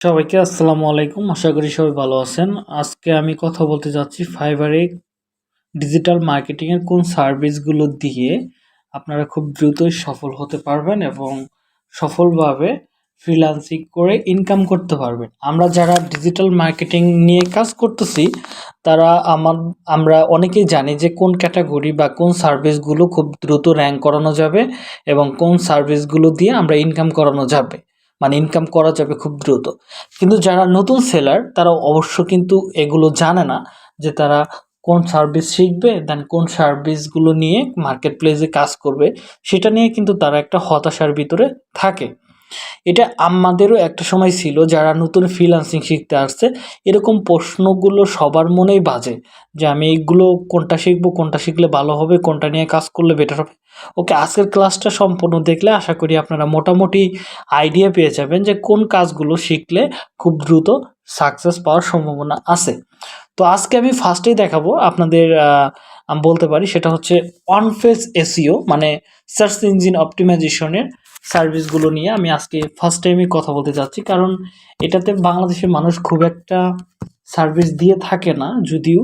সবাইকে আসসালামু আলাইকুম। আশা করি সবাই ভালো আছেন। আজকে আমি কথা বলতে যাচ্ছি ফাইবারে ডিজিটাল মার্কেটিং এর কোন সার্ভিসগুলো দিয়ে আপনারা খুব দ্রুতই সফল হতে পারবেন এবং সফলভাবে ফ্রিল্যান্সিং করে ইনকাম করতে পারবেন। আমরা যারা ডিজিটাল মার্কেটিং নিয়ে কাজ করতেছি তারা আমরা অনেকেই জানি যে কোন ক্যাটাগরি বা কোন সার্ভিসগুলো খুব দ্রুত র্যাঙ্ক করানো যাবে এবং কোন সার্ভিসগুলো দিয়ে আমরা ইনকাম করানো যাবে, মানে ইনকাম করা যাবে খুব দ্রুত। কিন্তু যারা নতুন সেলার তারা অবশ্য কিন্তু এগুলো জানে না যে তারা কোন সার্ভিস শিখবে, দেন কোন সার্ভিসগুলো নিয়ে মার্কেট প্লেসে কাজ করবে, সেটা নিয়ে কিন্তু তারা একটা হতাশার ভিতরে থাকে। এটা আমাদেরও একটা সময় ছিল যারা নতুন ফ্রিল্যান্সিং শিখতে আসছে, এরকম প্রশ্নগুলো সবার মনেই বাজে যে আমি এইগুলো কোনটা শিখবো, কোনটা শিখলে ভালো হবে, কোনটা নিয়ে কাজ করলে বেটার হবে। ওকে, আজকের ক্লাসটা সম্পূর্ণ দেখলে আশা করি আপনারা মোটামুটি আইডিয়া পেয়ে যাবেন যে কোন কাজগুলো শিখলে খুব দ্রুত সাকসেস পাওয়ার সম্ভাবনা আছে। তো আজকে আমি ফার্স্টেই দেখাবো আপনাদের, আমি বলতে পারি সেটা হচ্ছে অন পেজ এসইও, মানে সার্চ ইঞ্জিন অপটিমাইজেশনের সার্ভিসগুলো নিয়ে আমি আজকে ফার্স্ট টাইমে কথা বলতে যাচ্ছি। কারণ এটাতে বাংলাদেশের মানুষ খুব একটা সার্ভিস দিয়ে থাকে না যদিও,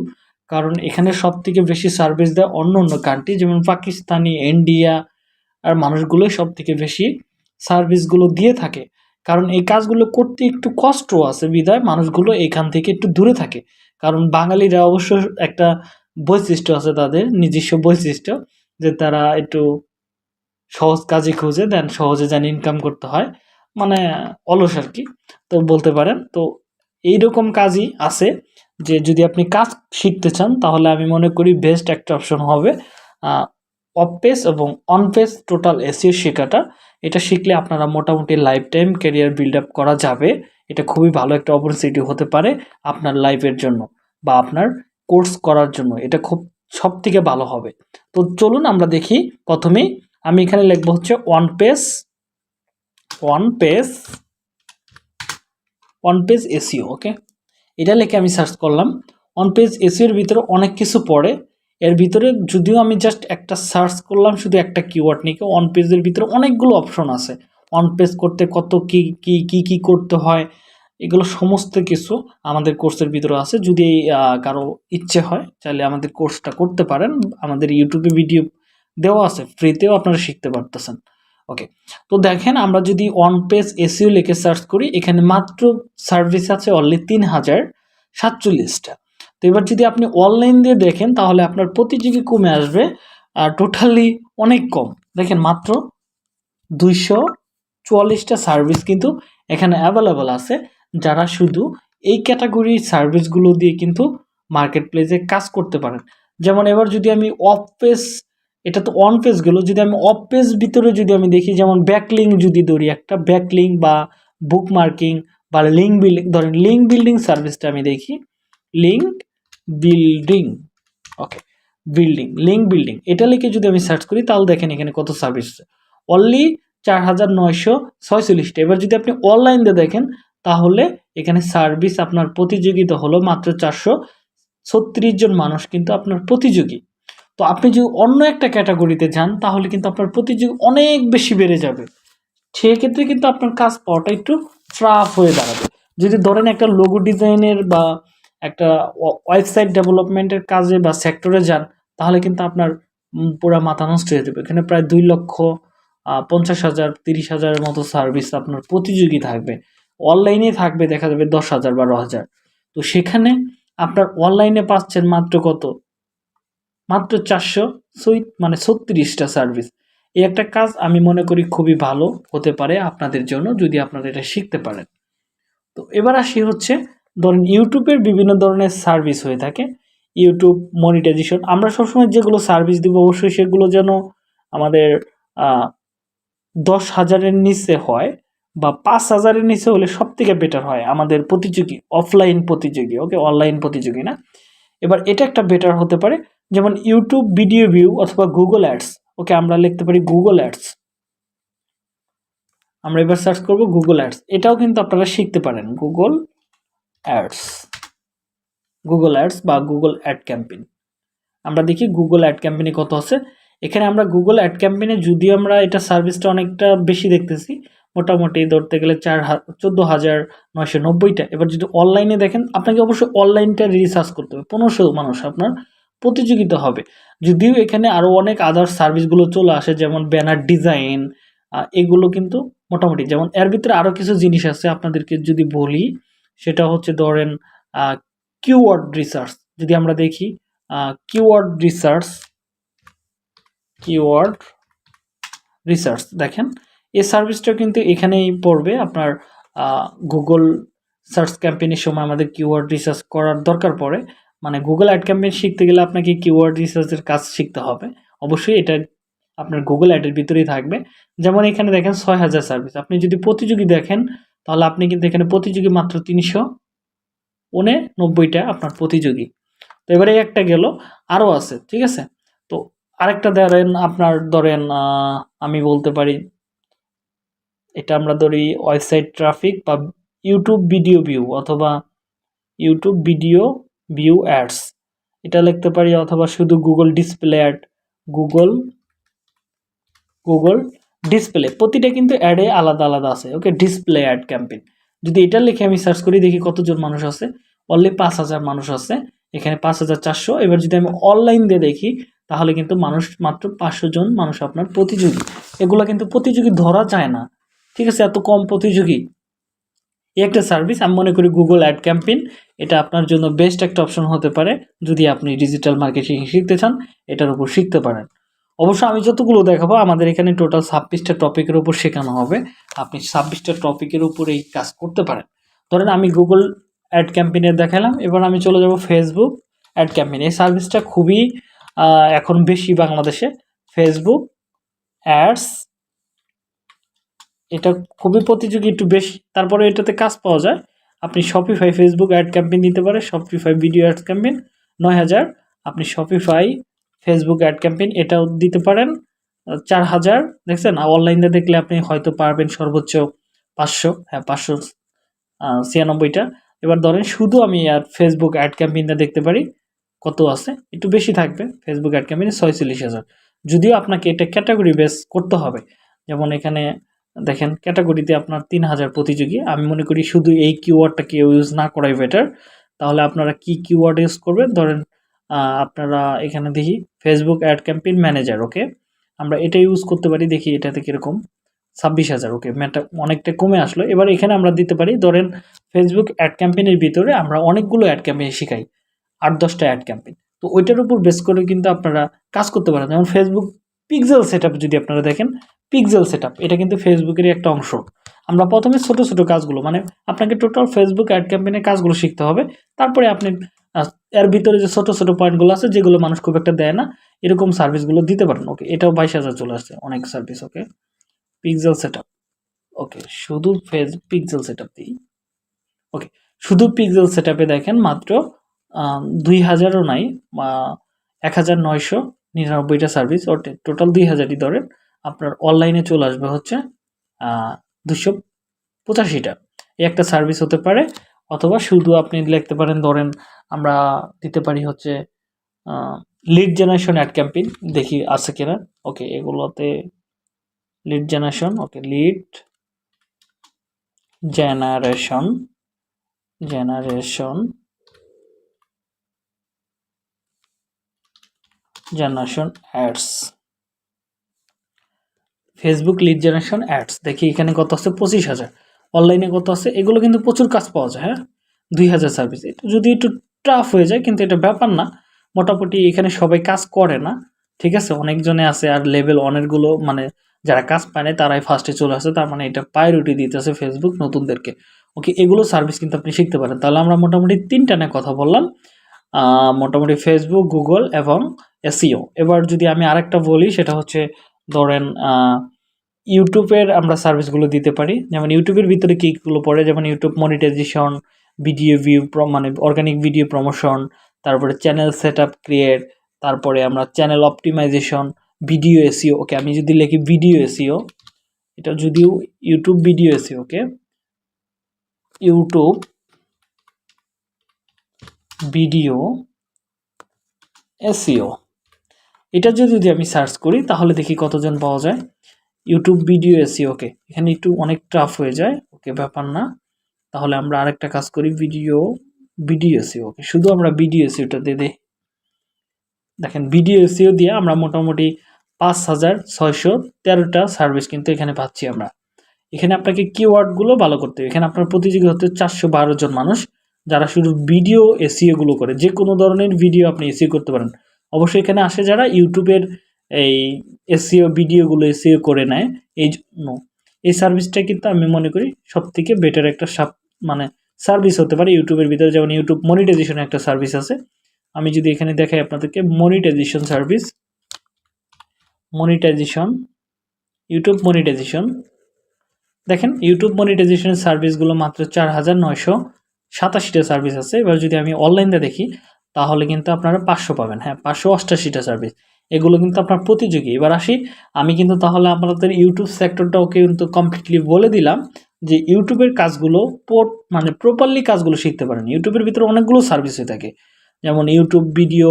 কারণ এখানে সব থেকে বেশি সার্ভিস দেয় অন্য অন্য কান্ট্রি, যেমন পাকিস্তানি, ইন্ডিয়া আর মানুষগুলোই সব থেকে বেশি সার্ভিসগুলো দিয়ে থাকে। কারণ এই কাজগুলো করতে একটু কষ্ট আছে বিধায় মানুষগুলো এখান থেকে একটু দূরে থাকে। কারণ বাঙালিরা অবশ্য একটা বৈশিষ্ট্য আছে, তাদের নিজস্ব বৈশিষ্ট্য, যে তারা একটু সহজ কাজই খুঁজে, দেন সহজে যেন ইনকাম করতে হয়, মানে অলস আর কি, তো বলতে পারেন। তো এইরকম কাজই আছে যে যদি আপনি কাজ শিখতে চান তাহলে আমি মনে করি বেস্ট একটা অপশন হবে অফ পেজ এবং অন পেজ টোটাল এসইও শেখাটা। এটা শিখলে আপনারা মোটামুটি life time career build up করা যাবে। এটা খুবই ভালো একটা অপরচুনিটি হতে পারে আপনার লাইফের জন্য বা আপনার কোর্স করার জন্য, এটা খুব সব থেকে ভালো হবে। তো চলুন আমরা দেখি। প্রথমেই আমি এখানে লিখবো হচ্ছে অন পেজ এসইও। ওকে, এটা লিখে আমি সার্চ করলাম। অন পেজ এসইওর ভিতরে অনেক কিছু পড়ে। এর ভিতরে যদিও আমি জাস্ট একটা সার্চ করলাম শুধু একটা কিওয়ার্ড নিয়ে, অন পেজের ভিতরে অনেকগুলো অপশন আছে। অন পেজ করতে কত কি কি কি কি করতে হয়, এগুলো সমস্ত কিছু আমাদের কোর্সের ভিতরে আছে। যদি কারো ইচ্ছে হয় চাইলে আমাদের কোর্সটা করতে পারেন। আমাদের ইউটিউবে ভিডিও দেওয়া আছে, ফ্রিতেও আপনারা শিখতে পারতেছেন। ওকে, তো দেখেন আমরা যদি অন পেজ এসইও লিখে সার্চ করি, এখানে মাত্র সার্ভিস আছে অনলি 3047টা। তো এবার যদি আপনি অনলাইন দিয়ে দেখেন তাহলে আপনার প্রতিযোগী কমে আসবে, আর টোটালি অনেক কম। দেখেন মাত্র 244টা সার্ভিস কিন্তু এখানে অ্যাভেলেবল আছে, যারা শুধু এই ক্যাটাগরির সার্ভিসগুলো দিয়ে কিন্তু মার্কেট প্লেসে কাজ করতে পারেন। যেমন এবার যদি আমি অফ পেজ, এটা তো অন পেজ গেল, যদি আমি অফ পেজ ভিতরে যদি আমি দেখি, যেমন ব্যাকলিঙ্ক যদি ধরি, একটা ব্যাকলিঙ্ক বা বুক মার্কিং বা লিঙ্ক বিল্ডিং, ধরেন লিঙ্ক বিল্ডিং সার্ভিসটা আমি দেখি, লিঙ্ক বিল্ডিং। ওকে, লিঙ্ক বিল্ডিং এটা লিখে যদি আমি সার্চ করি তাহলে দেখেন এখানে কত সার্ভিস আছে, অনলি 4946টা। এবার যদি আপনি অনলাইন দিয়ে দেখেন তাহলে এখানে সার্ভিস আপনার প্রতিযোগিতা হলো মাত্র 436 জন মানুষ কিন্তু আপনার প্রতিযোগী। তো আপনি যদি অন্য একটা ক্যাটাগরিতে যান তাহলে কিন্তু আপনার প্রতিযোগী অনেক বেশি বেড়ে যাবে, সেক্ষেত্রে কিন্তু আপনার কাজ পাওয়াটা একটু ট্রাফ হয়ে দাঁড়াবে। যদি ধরেন একটা লোগো ডিজাইনের বা একটা ওয়েবসাইট ডেভেলপমেন্টের কাজে বা সেক্টরে যান তাহলে কিন্তু আপনার পুরো মাথা নষ্ট হয়ে যাবে। এখানে প্রায় 2,50,000 30,000-এর মতো সার্ভিস আপনার প্রতিযোগী থাকবে, অনলাইনে থাকবে দেখা যাবে 10,000 12,000। তো সেখানে আপনার অনলাইনে পাচ্ছেন মাত্র কত, মাত্র 436টা সার্ভিস। এই একটা কাজ আমি মনে করি খুবই ভালো হতে পারে আপনাদের জন্য যদি আপনারা এটা শিখতে পারেন। তো এবার আসি হচ্ছে, ধরেন ইউটিউবের বিভিন্ন ধরনের সার্ভিস হয়ে থাকে। ইউটিউব মনিটাইজেশন, আমরা সবসময় যেগুলো সার্ভিস দিব অবশ্যই সেগুলো যেন আমাদের 10,000-এর নিচে হয় বা 5,000-এর নিচে হলে সব থেকে বেটার হয় আমাদের প্রতিযোগী, অফলাইন প্রতিযোগী। ওকে, অনলাইন প্রতিযোগী না। এবার এটা একটা বেটার হতে পারে, যেমন ইউটিউব ভিডিও ভিউ অথবা গুগল অ্যাডস। ওকে, আমরা লিখতে পারি গুগল অ্যাডস। আমরা এবার সার্চ করব গুগল অ্যাডস, এটাও কিন্তু আপনারা শিখতে পারেন। গুগল অ্যাডস বা গুগল অ্যাড ক্যাম্পেইন। আমরা দেখি গুগল অ্যাড ক্যাম্পেইনে কত আছে। এখানে আমরা গুগল অ্যাড ক্যাম্পেইনে যদিও আমরা এটা সার্ভিসটা অনেকটা বেশি দেখতেছি, মোটামুটি ধরতে গেলে 14,990টা। এবার যদি অনলাইনে দেখেন, আপনাকে অবশ্যই অনলাইনটা রিসার্চ করতে হবে। 1500 মানুষ আপনার প্রতিযোগিতা হবে। যদিও এখানে আরও অনেক আদার্স সার্ভিসগুলো চলে আসে, যেমন ব্যানার ডিজাইন, এগুলো কিন্তু মোটামুটি, যেমন এর ভিতরে আরও কিছু জিনিস আছে আপনাদেরকে যদি বলি, সেটা হচ্ছে ধরেন কিওয়ার্ড রিসার্চ। যদি আমরা দেখি কিওয়ার্ড রিসার্চ দেখেন, এই সার্ভিসটা কিন্তু এখানেই পড়বে। আপনার গুগল সার্চ ক্যাম্পেইনের সময় আমাদের কিওয়ার্ড রিসার্চ করার দরকার পড়ে, মানে গুগল অ্যাড ক্যাম্পেইন শিখতে গেলে আপনাকে কিওয়ার্ড রিসার্চের কাজ শিখতে হবে। অবশ্যই এটা আপনার গুগল অ্যাডের ভিতরেই থাকবে। যেমন এখানে দেখেন 6000 সার্ভিস। আপনি যদি প্রতিযোগী দেখেন, তাহলে আপনি কিন্তু এখানে প্রতিযোগী মাত্র 389টা আপনার প্রতিযোগী। তো এবারে একটা গেল, আরও আছে, ঠিক আছে। তো আরেকটা ধরেন আমি বলতে পারি, এটা আমরা ধরি ওয়েবসাইট ট্রাফিক বা ইউটিউব ভিডিও ভিউ, অথবা ইউটিউব ভিডিও ভিউ অ্যাডস, এটা লিখতে পারি, অথবা শুধু Google display ad, Google display. প্রতিটা কিন্তু অ্যাডে আলাদা আলাদা আছে। ওকে, ডিসপ্লে অ্যাড ক্যাম্পেইন, যদি এটা লিখে আমি সার্চ করি, দেখি কতজন মানুষ আছে। অনলি 5000 মানুষ আছে এখানে, 5400। এবার যদি আমি অনলাইন দিয়ে দেখি, তাহলে কিন্তু মানুষ মাত্র 500 জন মানুষ আপনার প্রতিযোগী। এগুলো কিন্তু প্রতিযোগী ধরা যায় না, ঠিক আছে, এত কম প্রতিযোগী। এই একটা সার্ভিস আমি মনে করি গুগল অ্যাড ক্যাম্পেইন, এটা আপনার জন্য বেস্ট একটা অপশন হতে পারে। যদি আপনি ডিজিটাল মার্কেটিং শিখতে চান, এটার উপর শিখতে পারেন। অবশ্য আমি যতগুলো দেখাবো, আমাদের এখানে টোটাল 26টা টপিকের উপর শেখানো হবে। আপনি 26টা টপিকের উপর এই কাজ করতে পারেন। ধরেন আমি গুগল অ্যাড ক্যাম্পেইনের দেখালাম, এবার আমি চলে যাব ফেসবুক অ্যাড ক্যাম্পেইন। এই সার্ভিসটা খুবই এখন বেশি বাংলাদেশে, ফেসবুক অ্যাডস, এটা খুবই প্রতিযোগী একটু বেশি। তারপরে এটাতে কাজ পাওয়া যায়। আপনি শপিফাই ফেসবুক অ্যাড ক্যাম্পেইন দিতে পারে, শপিফাই ভিডিও অ্যাড ক্যাম্পেইন 9000। আপনি শপিফাই ফেসবুক অ্যাড ক্যাম্পেইন এটাও দিতে পারেন 4000। দেখছেন, অনলাইনে দেখলে আপনি হয়তো পারবেন সর্বোচ্চ 500, হ্যাঁ 596টা। এবার ধরেন শুধু আমি আর ফেসবুক অ্যাড ক্যাম্পেইনটা দেখতে পারি, কত আছে, একটু বেশি থাকবে ফেসবুক অ্যাড ক্যাম্পেইনে 46,000। যদিও আপনাকে এটা ক্যাটাগরি বেস করতে হবে। যেমন এখানে দেখেন ক্যাটাগরিতে আপনার 3000 প্রতিযোগী। আমি মনে করি শুধু এই কিওয়ার্ডটাকে ইউজ না করাই বেটার। তাহলে আপনারা কি কিওয়ার্ড ইউজ করবেন, ধরেন আপনারা এখানে দেখি ফেসবুক অ্যাড ক্যাম্পেইন ম্যানেজার। ওকে, আমরা এটা ইউজ করতে পারি, দেখি এটাতে কীরকম, 26,000। ওকে, ম্যাটা অনেকটা কমে আসলো। এবার এখানে আমরা দিতে পারি, ধরেন ফেসবুক অ্যাড ক্যাম্পেইনের ভিতরে আমরা অনেকগুলো অ্যাড ক্যাম্পেইন শিখাই, 8-10টা অ্যাড ক্যাম্পেইন। তো ওইটার উপর বেস করে কিন্তু আপনারা কাজ করতে পারেন। যেমন ফেসবুক পিক্সেল সেটআপ যদি আপনারা দেখেন, পিক্সেল সেটআপ এটা কিন্তু ফেসবুকেরই একটা অংশ। আমরা প্রথমে ছোট ছোট কাজগুলো, মানে আপনাকে টোটাল ফেসবুক অ্যাড ক্যাম্পেইনের কাজগুলো শিখতে হবে। তারপরে আপনি এর ভিতরে যে ছোট ছোট পয়েন্টগুলো আছে, যেগুলো মানুষ খুব একটা দেয় না, এরকম সার্ভিসগুলো দিতে পারেন। ওকে, এটাও 22,000 চলে আসছে, অনেক সার্ভিস। ওকে, পিক্সেল সেটআপ। ওকে, শুধু পিক্সেল সেটআপ দিই। ওকে, শুধু পিক্সেল সেটআপে দেখেন মাত্র 2000ও নাই, 1999টা সার্ভিস। ওকে, টোটাল 2000ই ধরেন, আপনার অনলাইনে চলে আসবে হচ্ছে 285টা। এই একটা সার্ভিস হতে পারে। অথবা শুধু আপনি লিখতে পারেন, ধরেন আমরা দিতে পারি হচ্ছে লিড জেনারেশন অ্যাড ক্যাম্পেইন, দেখি আছে কিনা। ওকে, এগুলোতে lead generation, okay, lead generation ads, Facebook lead generation ads, দেখি এখানে কত আছে, 25,000। অনলাইনে কত আছে, এগুলো কিন্তু প্রচুর কাজ পাওয়া যায়। হ্যাঁ, 2000 সার্ভিস। এটা যদি একটু টাফ হয়ে যায়, কিন্তু এটা ব্যাপার না, মোটামুটি এখানে সবাই কাজ করে না, ঠিক আছে, অনেকজনে আছে। আর লেভেল অনেকগুলো, মানে যারা কাজ পায় না তারাই ফার্স্টে চলে আসে, তার মানে এটা প্রায়োরিটি দিতেছে ফেসবুক নতুনদেরকে। ওকে, এগুলো সার্ভিস কিন্তু আপনি শিখতে পারেন। তাহলে আমরা মোটামুটি 3টা নিয়ে কথা বললাম, মোটামুটি ফেসবুক, গুগল এবং এসইও। এবার যদি আমি আরেকটা বলি, সেটা হচ্ছে ধরেন ইউটিউবের আমরা সার্ভিসগুলো দিতে পারি। যেমন ইউটিউবের ভিতরে কীগুলো পড়ে, যেমন ইউটিউব মনিটাইজেশন, ভিডিও ভিউ, মানে অর্গানিক ভিডিও প্রমোশন, তারপরে চ্যানেল সেট আপ ক্রিয়েট, তারপরে আমরা চ্যানেল অপটিমাইজেশন, ভিডিও এসইও। ওকে, আমি যদি লিখি ভিডিও এসইও, এটা যদিও ইউটিউব ভিডিও এসইও। ওকে, ইউটিউব ভিডিও এসইও, এটা যদি আমি সার্চ করি, তাহলে দেখি কতজন পাওয়া যায়। ইউটিউব ভিডিও এসিও, ওকে এখানে একটু অনেক টাফ হয়ে যায়, ওকে ব্যাপার না। তাহলে আমরা আরেকটা কাজ করি, ভিডিও এসিও, ওকে শুধু আমরা ভিডিও এসিওটা দিয়ে দিই। দেখেন ভিডিও এসিও দিয়ে আমরা মোটামুটি 5,613টা সার্ভিস কিন্তু এখানে পাচ্ছি আমরা। এখানে আপনাকে কিওয়ার্ডগুলো ভালো করতে হবে। এখানে আপনার প্রতিযোগী হতে 412 জন মানুষ, যারা শুধু ভিডিও এসইও গুলো করে। যে কোনো ধরনের ভিডিও আপনি এসইও করতে পারেন। অবশ্যই এখানে আসে যারা ইউটিউবের এই এসইও ভিডিওগুলো এসইও করে নেয়। এই জন্য এই সার্ভিসটা কিন্তু আমি মনে করি সবথেকে বেটার একটা মানে সার্ভিস হতে পারে ইউটিউবের ভিতরে। যেমন ইউটিউব মনিটাইজেশনের একটা সার্ভিস আছে। আমি যদি এখানে দেখাই আপনাদেরকে মনিটাইজেশন সার্ভিস, ইউটিউব মনিটাইজেশন, দেখেন ইউটিউব মনিটাইজেশনের সার্ভিসগুলো মাত্র 4,987টা সার্ভিস আছে। এবার যদি আমি অনলাইনে দেখি তাহলে কিন্তু আপনারা 500 পাবেন, হ্যাঁ 588টা সার্ভিস। এগুলো কিন্তু আপনার প্রতিযোগী। এবার আসি, আমি কিন্তু তাহলে আপনাদের ইউটিউব সেক্টরটাও কিন্তু কমপ্লিটলি বলে দিলাম যে ইউটিউবের কাজগুলো মানে প্রপারলি কাজগুলো শিখতে পারেন। ইউটিউবের ভিতরে অনেকগুলো সার্ভিস হয়ে থাকে, যেমন ইউটিউব ভিডিও,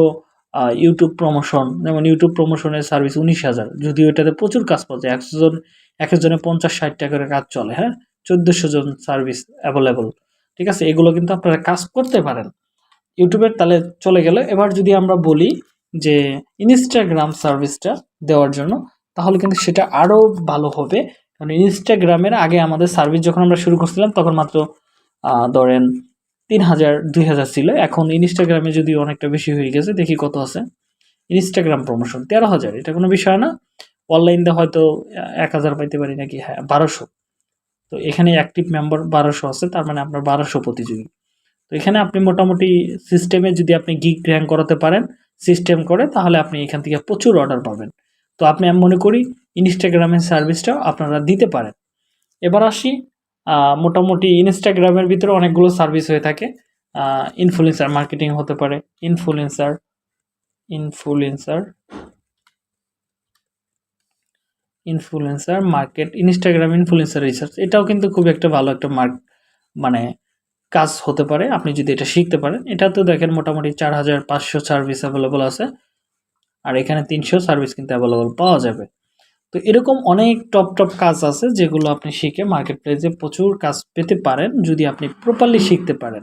ইউটিউব প্রমোশন। যেমন ইউটিউব প্রমোশনের সার্ভিস 19,000, যদিও এটাতে প্রচুর কাজ পাওয়া যায়। একজনে 50-60 টাকা করে কাজ চলে, হ্যাঁ 1400 জন সার্ভিস অ্যাভেলেবল। ঠিক আছে, এগুলো কিন্তু আপনারা কাজ করতে পারেন ইউটিউবের। তাহলে চলে গেল। এবার যদি আমরা বলি যে ইনস্টাগ্রাম সার্ভিসটা দেওয়ার জন্য, তাহলে কিন্তু সেটা আরও ভালো হবে। কারণ ইনস্টাগ্রামের আগে আমাদের সার্ভিস যখন আমরা শুরু করছিলাম তখন মাত্র ধরেন 3,000 2,000 ছিল। এখন ইনস্টাগ্রামে যদি অনেকটা বেশি হয়ে গেছে, দেখি কত আছে। ইনস্টাগ্রাম প্রমোশন 13,000, এটা কোনো বিষয় না। অনলাইন দিয়ে হয়তো 1,000 পাইতে পারি নাকি, হ্যাঁ 1,200। তো এখানে অ্যাক্টিভ মেম্বার 1,200 আছে, তার মানে আপনার 1,200 প্রতিযোগী। তো এখানে আপনি মোটামুটি সিস্টেমে যদি আপনি গিগ র্যাঙ্ক করাতে পারেন সিস্টেম করে, তাহলে আপনি এখান থেকে প্রচুর অর্ডার পাবেন। তো আপনি আমি মনে করি ইনস্টাগ্রামের সার্ভিসটাও আপনারা দিতে পারেন। এবার আসি, মোটামুটি ইনস্টাগ্রামের ভিতরে অনেকগুলো সার্ভিস হয়ে থাকে। ইনফ্লুয়েন্সার মার্কেটিং হতে পারে, influencer market, Instagram influencer research, এটাও কিন্তু খুব একটা ভালো একটা মানে কাজ হতে পারে আপনি যদি এটা শিখতে পারেন। এটা তো দেখেন মোটামুটি 4,500 সার্ভিস অ্যাভেলেবল আছে, আর এখানে 300 সার্ভিস কিন্তু অ্যাভেলেবল পাওয়া যাবে। তো এরকম অনেক টপ কাজ আছে যেগুলো আপনি শিখে মার্কেট প্লেসে প্রচুর কাজ পেতে পারেন যদি আপনি প্রপারলি শিখতে পারেন।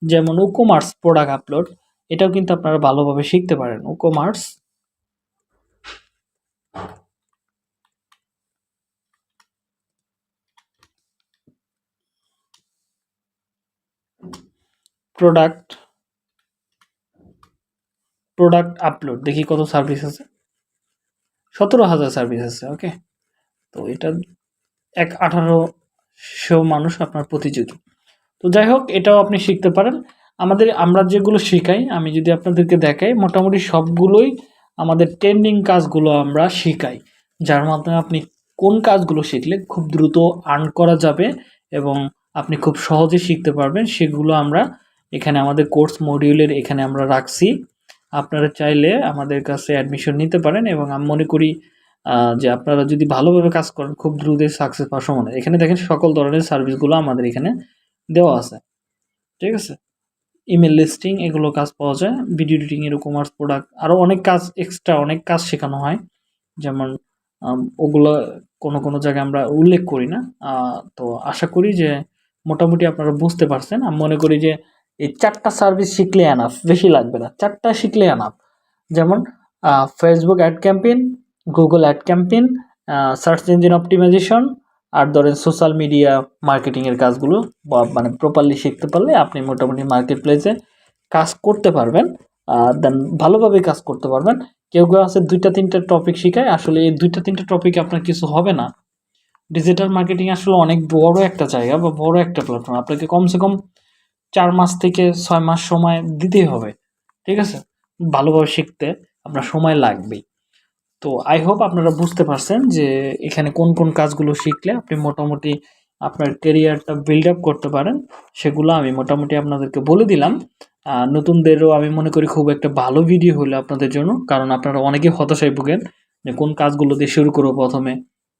যেমন উকমার্স প্রোডাক্ট আপলোড, এটাও কিন্তু আপনারা ভালোভাবে শিখতে পারেন। উকমার্স প্রোডাক্ট আপলোড, দেখি কত সার্ভিস আছে, 17,000 সার্ভিস আছে। ওকে, তো এটা 1,800 মানুষ আপনার প্রতিযোগী। তো যাই হোক, এটাও আপনি শিখতে পারেন। আমরা যেগুলো শিখাই, আমি যদি আপনাদেরকে দেখাই, মোটামুটি সবগুলোই আমাদের ট্রেন্ডিং কাজগুলো আমরা শিখাই, যার মাধ্যমে আপনি কোন কাজগুলো শিখলে খুব দ্রুত আর্ন করা যাবে এবং আপনি খুব সহজে শিখতে পারবেন, সেগুলো আমরা এখানে আমাদের কোর্স মডিউলের এখানে আমরা রাখছি। আপনারা চাইলে আমাদের কাছে অ্যাডমিশন নিতে পারেন এবং আমি মনে করি যে আপনারা যদি ভালোভাবে কাজ করেন খুব দ্রুতই সাকসেস পাওয়ার সম্ভাবনা। এখানে দেখেন সকল ধরনের সার্ভিসগুলো আমাদের এখানে দেওয়া আছে। ঠিক আছে, ইমেল লিস্টিং, এগুলো কাজ পাওয়া যায়, ভিডিও এডিটিং, কমার্স প্রোডাক্ট, আরও অনেক কাজ, এক্সট্রা অনেক কাজ শেখানো হয়। যেমন ওগুলো কোনো জায়গায় আমরা উল্লেখ করি না। তো আশা করি যে মোটামুটি আপনারা বুঝতে পারছেন। আমি মনে করি যে এই 4টা সার্ভিস শিখলে এনাফ, বেশি লাগবে না, 4টা শিখলে এনাফ। যেমন Facebook ad campaign, Google ad campaign, search engine optimisation, আর ধরেন সোশ্যাল মিডিয়া মার্কেটিংয়ের কাজগুলো মানে প্রপারলি শিখতে পারলে আপনি মোটামুটি মার্কেট প্লেসে কাজ করতে পারবেন, দেন ভালোভাবে কাজ করতে পারবেন। কেউ আছে 2টা-3টা টপিক শিখায়, আসলে এই 2টা-3টা টপিক আপনার কিছু হবে না। ডিজিটাল মার্কেটিং আসলে অনেক বড় একটা জায়গা বা বড় একটা প্ল্যাটফর্ম, আপনাকে কমসে কম 4 মাস থেকে 6 মাস সময় দিতেই হবে। ঠিক আছে, ভালোভাবে শিখতে আপনার সময় লাগবেই। তো আই হোপ আপনারা বুঝতে পারছেন যে এখানে কোন কাজগুলো শিখলে আপনি মোটামুটি আপনার ক্যারিয়ারটা বিল্ড আপ করতে পারেন, সেগুলো আমি মোটামুটি আপনাদেরকে বলে দিলাম। নতুনদেরও আমি মনে করি খুব একটা ভালো ভিডিও হলো আপনাদের জন্য, কারণ আপনারা অনেকে হতাশায় ভোগেন যে কোন কাজগুলো দিয়ে শুরু করবো প্রথমে,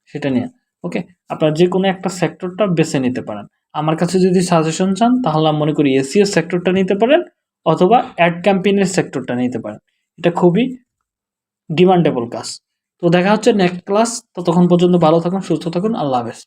সেটা নিয়ে। ওকে, আপনারা যে কোনো একটা সেক্টরটা বেছে নিতে পারেন। আমার কাছে যদি সাজেশন চান তাহলে আমি মনে করি এসইও সেক্টরটা নিতে পারেন অথবা অ্যাড ক্যাম্পেইনের সেক্টরটা নিতে পারেন। এটা খুবই ডিমান্ডেবল কাজ। তো দেখা হচ্ছে নেক্সট ক্লাস। ততক্ষণ পর্যন্ত ভালো থাকুন, সুস্থ থাকুন। আল্লাহ হাফেজ।